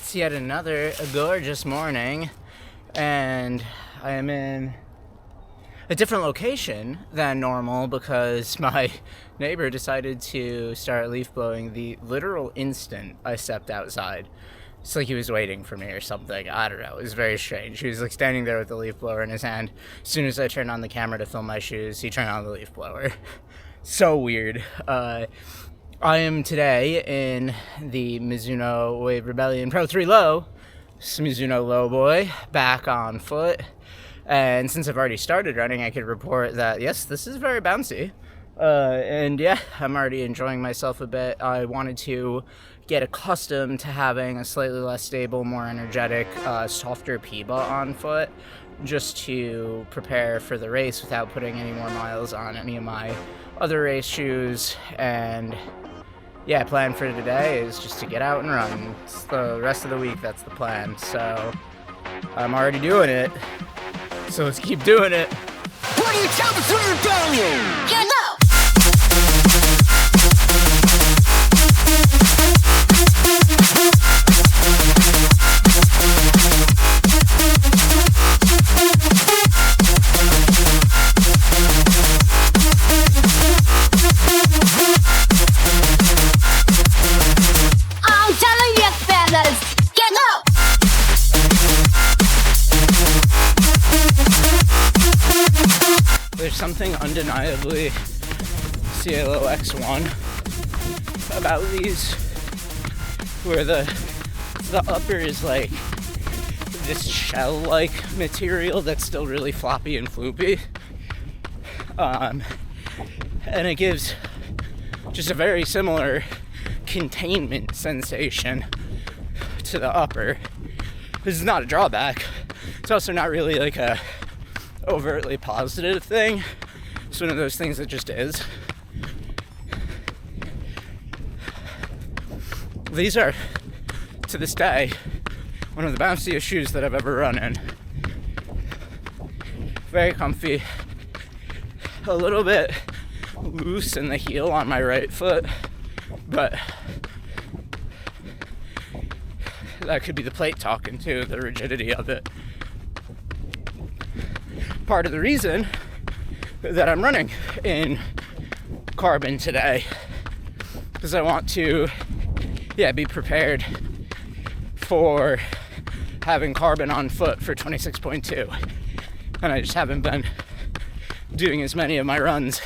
It's yet another gorgeous morning, and I am in a different location than normal because my neighbor decided to start leaf blowing the literal instant I stepped outside. It's like he was waiting for me or something. I don't know. It was very strange. He was like standing there with the leaf blower in his hand. As soon as I turned on the camera to film my shoes, he turned on the leaf blower. So weird. I am today in the Mizuno Wave Rebellion Pro 3 Low. Mizuno Low Boy, back on foot. And since I've already started running, I could report that, yes, this is very bouncy. And yeah, I'm already enjoying myself a bit. I wanted to get accustomed to having a slightly less stable, more energetic, softer PBA on foot, just to prepare for the race without putting any more miles on any of my other race shoes. And yeah, plan for today is just to get out and run. It's the rest of the week, that's the plan. So I'm already doing it. So let's keep doing it. What do you tell me through your rebellion? You know. I'm telling you, fellas, get up. There's something undeniably CLO X1 about these, where the upper is like this shell-like material that's still really floppy and floopy, and it gives just a very similar containment sensation to the upper. This is not a drawback. It's also not really like a overtly positive thing. It's one of those things that just is. These are, to this day, one of the bounciest shoes that I've ever run in. Very comfy. A little bit loose in the heel on my right foot, but that could be the plate talking too, the rigidity of it. Part of the reason that I'm running in carbon today because I want to, be prepared for having carbon on foot for 26.2, and I just haven't been doing as many of my runs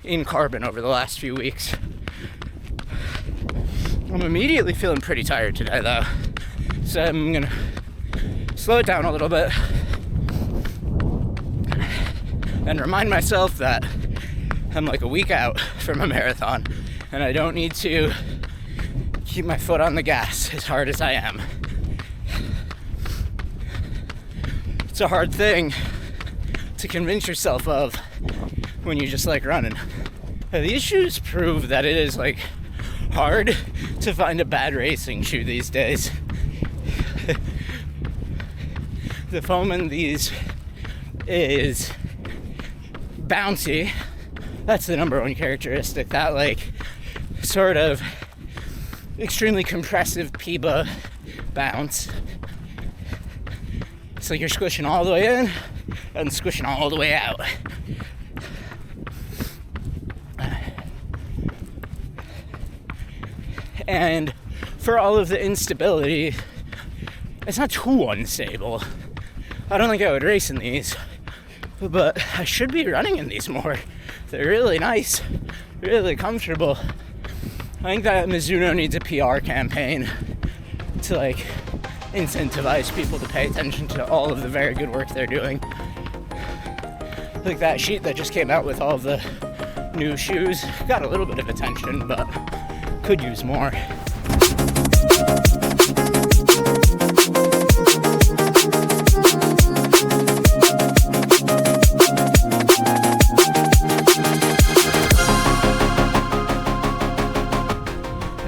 in carbon over the last few weeks. I'm immediately feeling pretty tired today though, so I'm gonna slow it down a little bit and remind myself that I'm like a week out from a marathon and I don't need to keep my foot on the gas as hard as I am. It's a hard thing to convince yourself of when you just like running. These shoes prove that it is like hard to find a bad racing shoe these days. The foam in these is bouncy. That's the number one characteristic. That like sort of extremely compressive PBA bounce. It's like you're squishing all the way in and squishing all the way out. And for all of the instability, it's not too unstable. I don't think I would race in these, but I should be running in these more. They're really nice, really comfortable. I think that Mizuno needs a PR campaign to like incentivize people to pay attention to all of the very good work they're doing. Like that sheet that just came out with all of the new shoes got a little bit of attention, but could use more.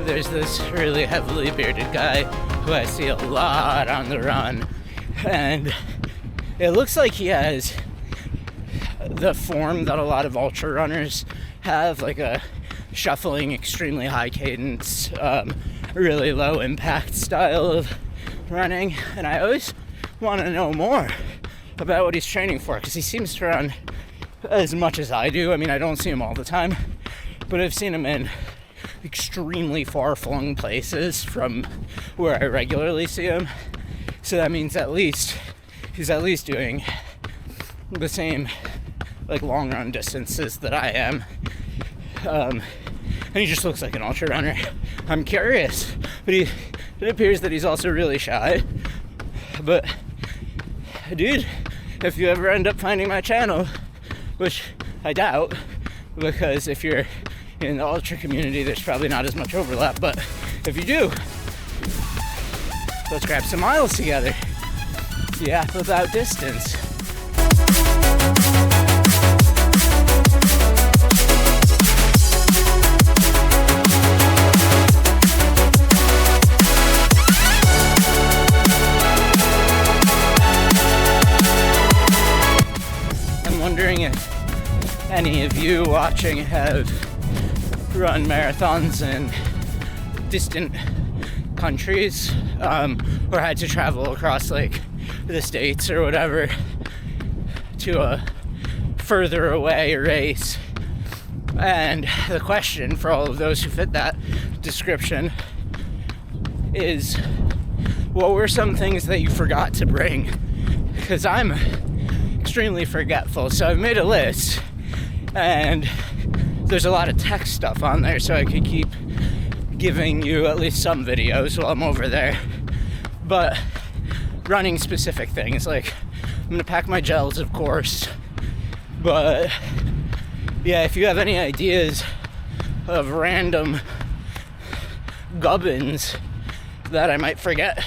There's this really heavily bearded guy who I see a lot on the run, and it looks like he has the form that a lot of ultra runners have, like a shuffling, extremely high cadence, really low impact style of running, and I always want to know more about what he's training for, because he seems to run as much as I do. I mean, I don't see him all the time, but I've seen him in extremely far-flung places from where I regularly see him. So that means he's at least doing the same like long run distances that I am. And he just looks like an ultra runner. I'm curious, but it appears that he's also really shy. But dude, if you ever end up finding my channel, which I doubt, because if you're in the ultra community, there's probably not as much overlap, but if you do, let's grab some miles together. The app about distance. I'm wondering if any of you watching have run marathons in distant countries, or had to travel across like the States or whatever to a further away race. And the question for all of those who fit that description is, what were some things that you forgot to bring? Because I'm extremely forgetful, so I've made a list, and there's a lot of tech stuff on there, so I could keep giving you at least some videos while I'm over there. But running specific things, like I'm gonna pack my gels, of course, but yeah, if you have any ideas of random gubbins that I might forget,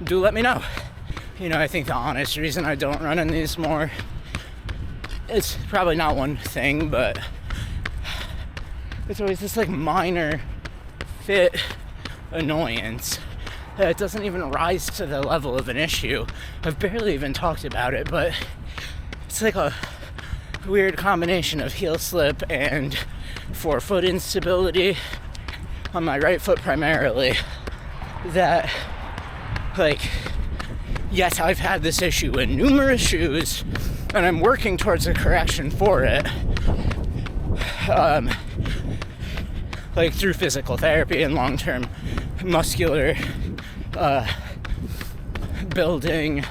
do let me know. You know, I think the honest reason I don't run in these more, it's probably not one thing, but it's always this like minor fit annoyance that doesn't even rise to the level of an issue. I've barely even talked about it, but it's like a weird combination of heel slip and forefoot instability on my right foot primarily, that like, yes, I've had this issue in numerous shoes and I'm working towards a correction for it, like through physical therapy and long-term muscular building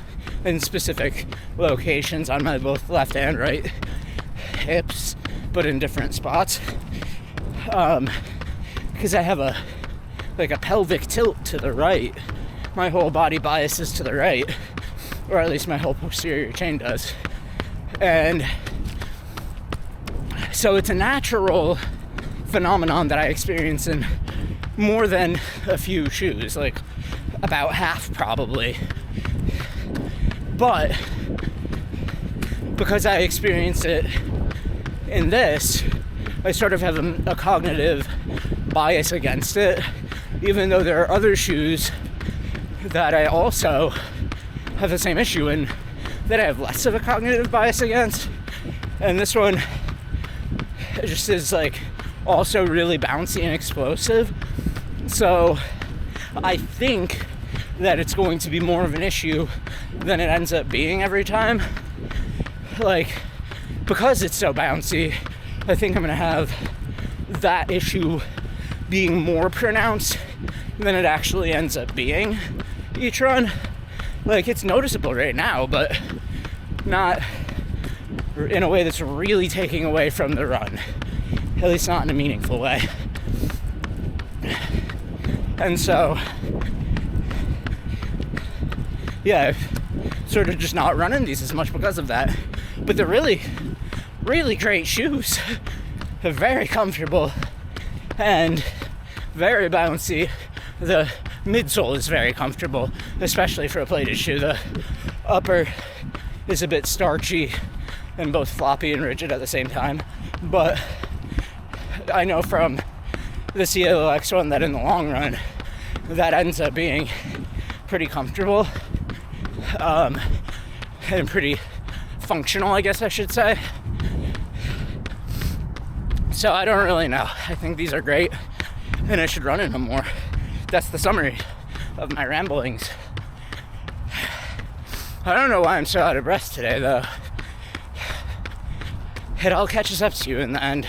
in specific locations on my both left and right hips, but in different spots, because I have a pelvic tilt to the right. My whole body biases to the right, or at least my whole posterior chain does, and so it's a natural phenomenon that I experience in more than a few shoes, like about half probably. But because I experience it in this, I sort of have a cognitive bias against it, even though there are other shoes that I also have the same issue in that I have less of a cognitive bias against. And this one just is like also really bouncy and explosive. So I think that it's going to be more of an issue than it ends up being every time. Like, because it's so bouncy, I think I'm gonna have that issue being more pronounced than it actually ends up being each run. Like, it's noticeable right now, but not in a way that's really taking away from the run, at least not in a meaningful way. And so, yeah, I've sort of just not running these as much because of that. But they're really, really great shoes. They're very comfortable and very bouncy. The midsole is very comfortable, especially for a plated shoe. The upper is a bit starchy and both floppy and rigid at the same time. But I know from the Cielo X1 that in the long run, that ends up being pretty comfortable and pretty functional, I guess I should say. So I don't really know. I think these are great and I should run in them more. that's the summary of my ramblings. I don't know why I'm so out of breath today, though. It all catches up to you in the end.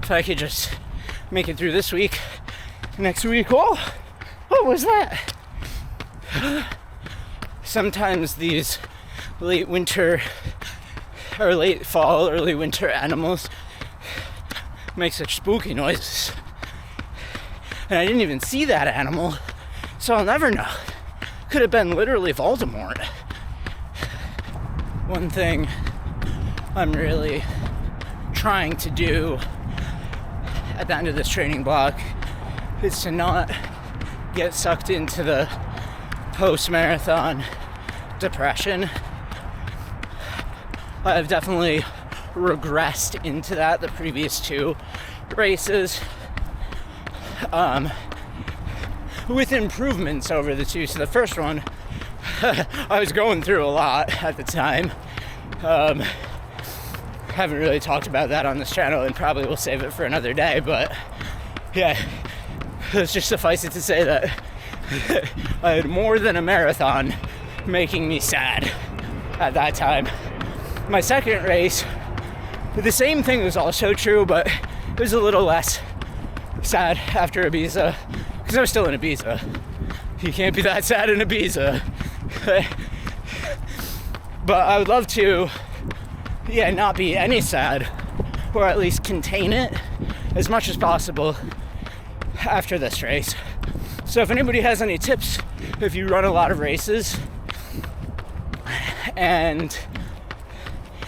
If I could just make it through this week, next week, oh, what was that? Sometimes these late winter or late fall, early winter animals make such spooky noises. And I didn't even see that animal, so I'll never know. Could have been literally Voldemort. One thing I'm really trying to do at the end of this training block is to not get sucked into the post-marathon depression. I've definitely regressed into that the previous 2 races, with improvements over the 2. So the first one, I was going through a lot at the time. Haven't really talked about that on this channel and probably will save it for another day, but yeah, let's just suffice it to say that I had more than a marathon making me sad at that time. My second race, the same thing was also true, but it was a little less sad after Ibiza, because I was still in Ibiza. You can't be that sad in Ibiza. But I would love to, not be any sad, or at least contain it as much as possible after this race. So if anybody has any tips, if you run a lot of races and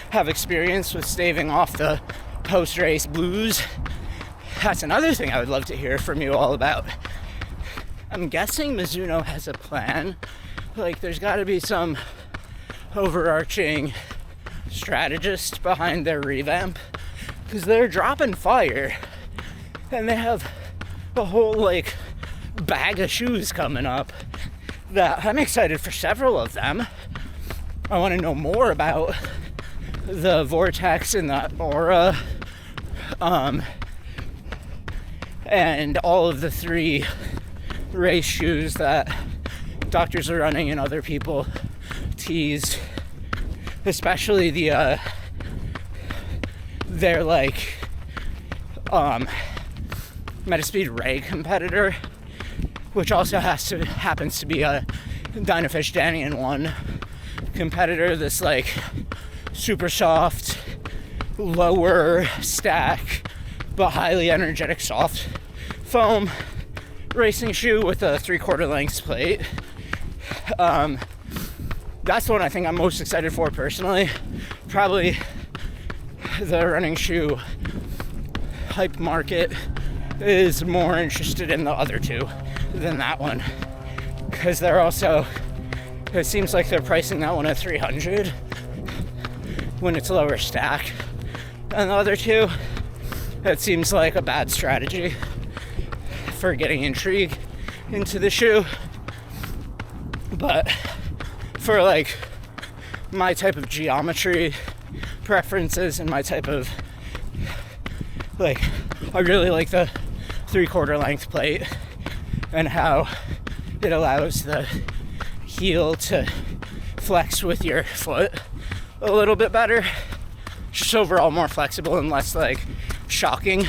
have experience with staving off the post-race blues, that's another thing I would love to hear from you all about. I'm guessing Mizuno has a plan. Like, there's got to be some overarching strategist behind their revamp, because they're dropping fire and they have a whole bag of shoes coming up that I'm excited for. Several of them. I want to know more about the Vortex and the Aura, and all of the 3 race shoes that doctors are running and other people teased, especially their Metaspeed Ray competitor, which also happens to be a Dynafish Danian 1 competitor. This super soft, lower stack, but highly energetic soft foam racing shoe with a 3/4 length plate. That's the one I think I'm most excited for personally. Probably the running shoe hype market is more interested in the other 2 than that one, because they're also, it seems like they're pricing that one at $300 when it's lower stack, and the other 2, that seems like a bad strategy for getting intrigue into the shoe. But for my type of geometry preferences and my type of I really like the 3/4 length plate and how it allows the heel to flex with your foot a little bit better. Just overall more flexible and less shocking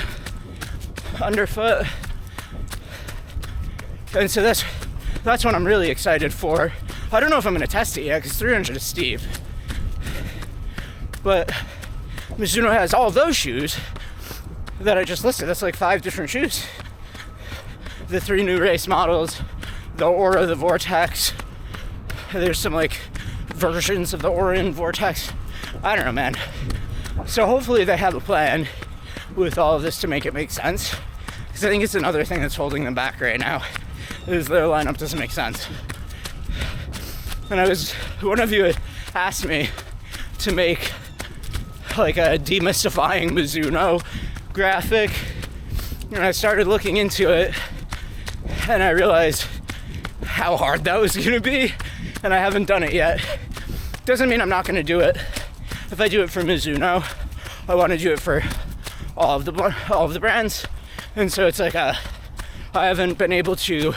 underfoot. And so that's what I'm really excited for. I don't know if I'm going to test it yet because 300 is steep. But Mizuno has all those shoes that I just listed. That's 5 different shoes. The 3 new race models, the Aura, the Vortex. There's some versions of the Aura and Vortex. I don't know, man. So hopefully they have a plan with all of this to make it make sense. Because I think it's another thing that's holding them back right now, is their lineup doesn't make sense. And one of you had asked me to make a demystifying Mizuno graphic, and I started looking into it, and I realized how hard that was going to be, and I haven't done it yet. Doesn't mean I'm not going to do it. If I do it for Mizuno, I want to do it for all of the brands, and so it's like I haven't been able to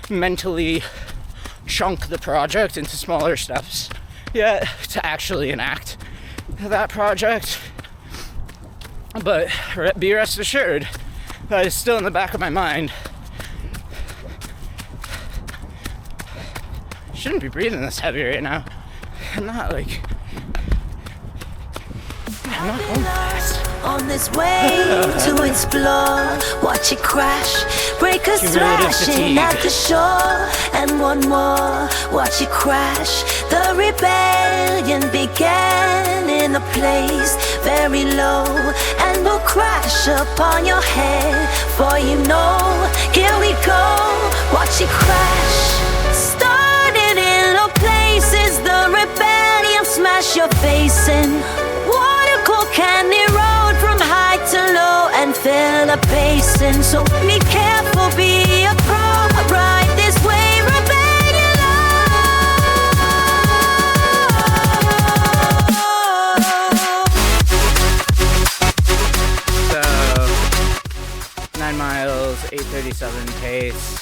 mentally chunk the project into smaller steps yet to actually enact that project. But be rest assured that it's still in the back of my mind. I shouldn't be breathing this heavy right now. I'm not going fast. On this way to explore, watch it crash, breakers thrashing at the shore, and one more, watch it crash. The rebellion began in a place very low, and will crash upon your head, for you know, here we go, watch it crash. Started in low places, the rebellion smash your face in. Water cold candy road from high to low and fill a basin. So be careful, be a pro, ride this wave, rebellion So 9 miles, 8:37 pace.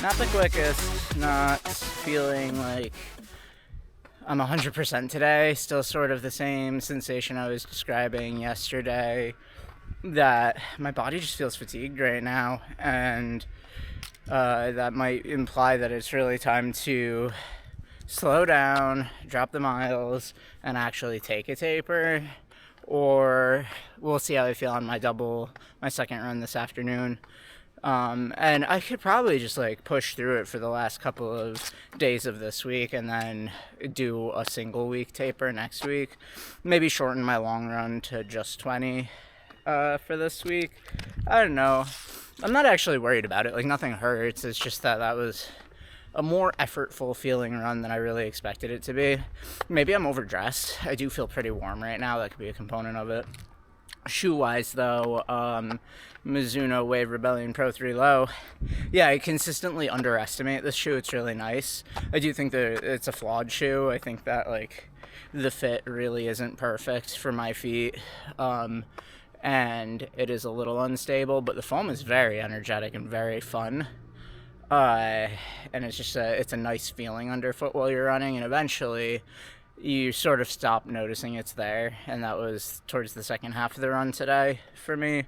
Not the quickest, not feeling like I'm 100% today, still sort of the same sensation I was describing yesterday, that my body just feels fatigued right now, and that might imply that it's really time to slow down, drop the miles, and actually take a taper, or we'll see how I feel on my second run this afternoon. And I could probably just push through it for the last couple of days of this week and then do a single week taper next week. Maybe shorten my long run to just 20 for this week. I don't know. I'm not actually worried about it. Nothing hurts. It's just that was a more effortful feeling run than I really expected it to be. Maybe I'm overdressed. I do feel pretty warm right now. That could be a component of it. Shoe-wise, though, Mizuno Wave Rebellion Pro 3 Low. Yeah, I consistently underestimate this shoe. It's really nice. I do think that it's a flawed shoe. I think that, the fit really isn't perfect for my feet. And it is a little unstable, but the foam is very energetic and very fun. And it's just it's a nice feeling underfoot while you're running, and eventually you sort of stop noticing it's there, and that was towards the second half of the run today for me.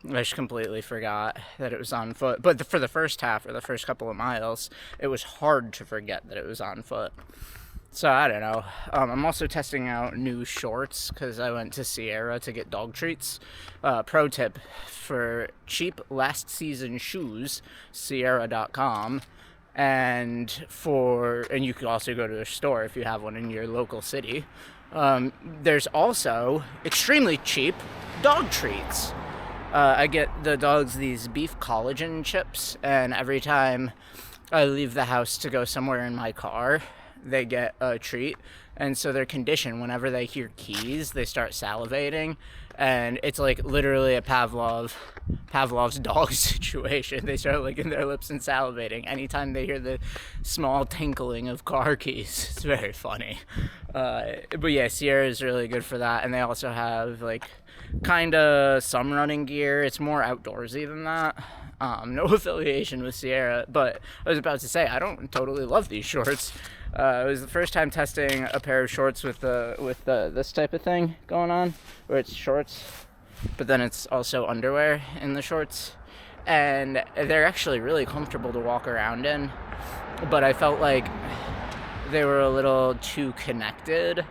I just completely forgot that it was on foot. But for the first half, or the first couple of miles, it was hard to forget that it was on foot. So I don't know. I'm also testing out new shorts because I went to Sierra to get dog treats. Pro tip for cheap last season shoes, Sierra.com. And you could also go to the store if you have one in your local city. There's also extremely cheap dog treats. I get the dogs these beef collagen chips, and every time I leave the house to go somewhere in my car, they get a treat. And so they're conditioned, whenever they hear keys, they start salivating, and it's literally a Pavlov's dog situation. They start licking their lips and salivating anytime they hear the small tinkling of car keys. It's very funny. But yeah, Sierra is really good for that, and they also have kind of some running gear. It's more outdoorsy than that. No affiliation with Sierra, but I was about to say, I don't totally love these shorts. It was the first time testing a pair of shorts with this type of thing going on, where it's shorts, but then it's also underwear in the shorts, and they're actually really comfortable to walk around in, but I felt like they were a little too connected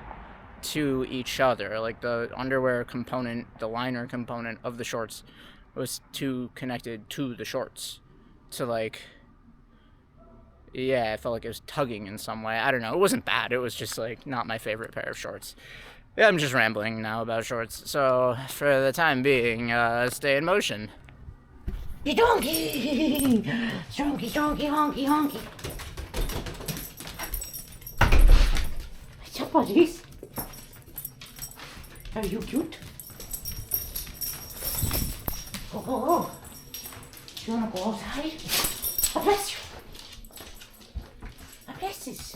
to each other. The underwear component, the liner component of the shorts was too connected to the shorts. Yeah, I felt like it was tugging in some way. I don't know. It wasn't bad. It was just not my favorite pair of shorts. Yeah, I'm just rambling now about shorts. So for the time being, stay in motion. You donkey! Donkey, donkey, honky, honky. What's up, buddies? Are you cute? Oh. Do you want to go outside? Oh, bless you. Oh, bless this.